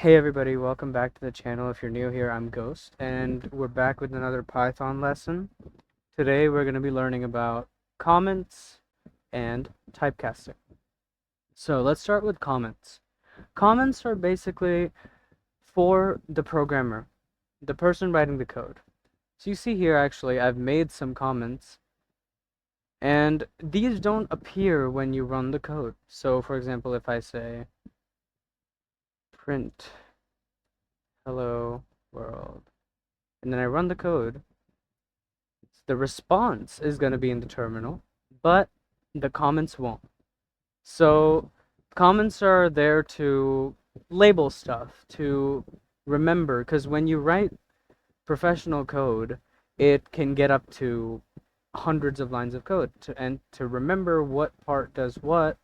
Hey everybody, welcome back to the channel. If you're new here, I'm Ghost, and we're back with another Python lesson. Today we're going to be learning about comments and typecasting. So let's start with comments. Comments are basically for the programmer, the person writing the code. So you see here, actually, I've made some comments, and these don't appear when you run the code. So for example, if I say print hello world, and then I run the code, the response is going to be in the terminal, but the comments won't. So comments are there to label stuff, to remember, because when you write professional code, it can get up to hundreds of lines of code, and to remember what part does what,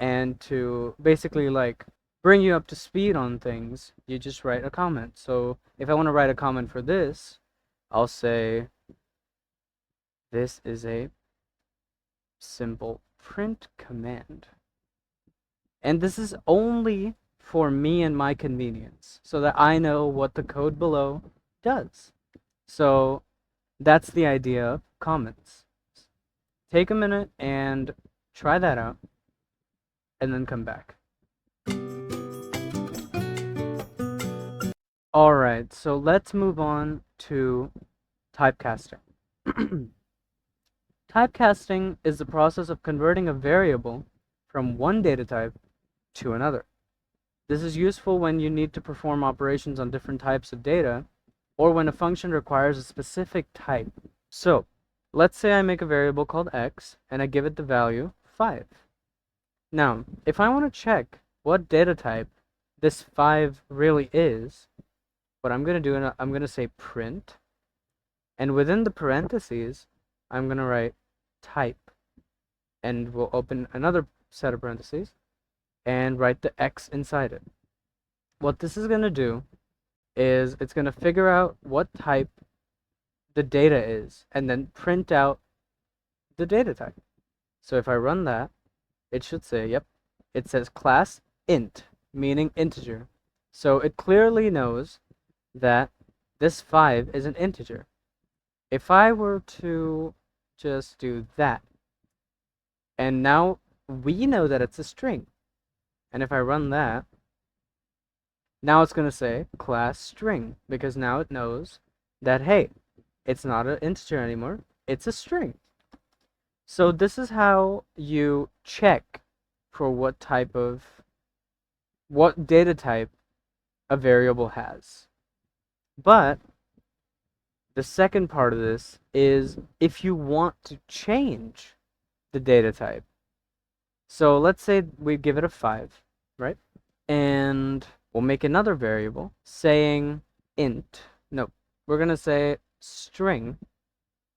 and to basically like bring you up to speed on things, you just write a comment. So if I want to write a comment for this, I'll say this is a simple print command. And this is only for me and my convenience, so that I know what the code below does. So that's the idea of comments. Take a minute and try that out, and then come back. Alright, so let's move on to typecasting. Typecasting is the process of converting a variable from one data type to another. This is useful when you need to perform operations on different types of data, or when a function requires a specific type. So, let's say I make a variable called x, and I give it the value 5. Now, if I want to check what data type this 5 really is, what I'm going to do, I'm going to say print, and within the parentheses, I'm going to write type, and we'll open another set of parentheses, and write the x inside it. What this is going to do is it's going to figure out what type the data is, and then print out the data type. So if I run that, it should say, yep, it says class int, meaning integer. So it clearly knows that this 5 is an integer. If I were to just do that, and now we know that it's a string, and if I run that, now it's going to say class string, because now it knows that, hey, it's not an integer anymore, it's a string. So this is how you check for what data type a variable has. But the second part of this is if you want to change the data type. So let's say we give it a 5, right? And we'll make another variable saying we're going to say string,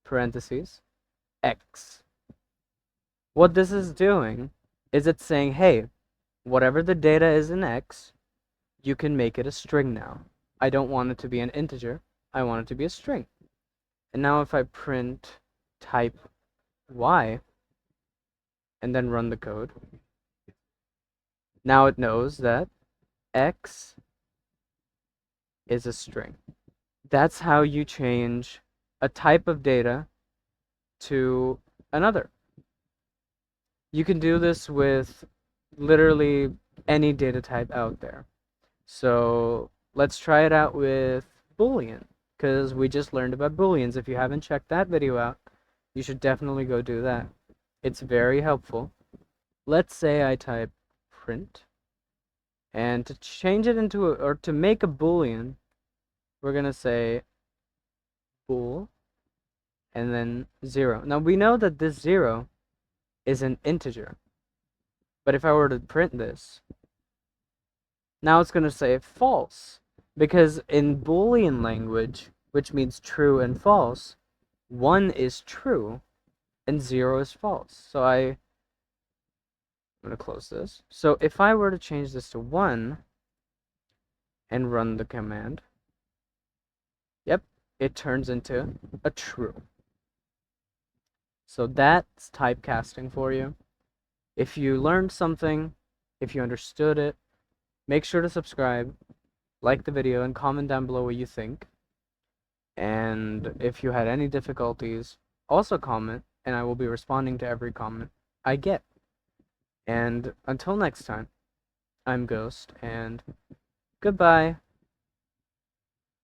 parentheses, x. What this is doing is it's saying, hey, whatever the data is in x, you can make it a string now. I don't want it to be an integer. I want it to be a string. And now if I print type y and then run the code, now it knows that x is a string. That's how you change a type of data to another. You can do this with literally any data type out there. So let's try it out with Boolean, because we just learned about Booleans. If you haven't checked that video out, you should definitely go do that. It's very helpful. Let's say I type print, and to change it into or to make a Boolean, we're going to say bool and then 0. Now we know that this 0 is an integer, but if I were to print this, now it's going to say false, because in Boolean language, which means true and false, 1 is true and 0 is false. So I'm going to close this. So if I were to change this to 1 and run the command, yep, it turns into a true. So that's typecasting for you. If you learned something, if you understood it, make sure to subscribe, like the video and comment down below what you think. And if you had any difficulties, also comment, and I will be responding to every comment I get. And until next time, I'm Ghost, and goodbye.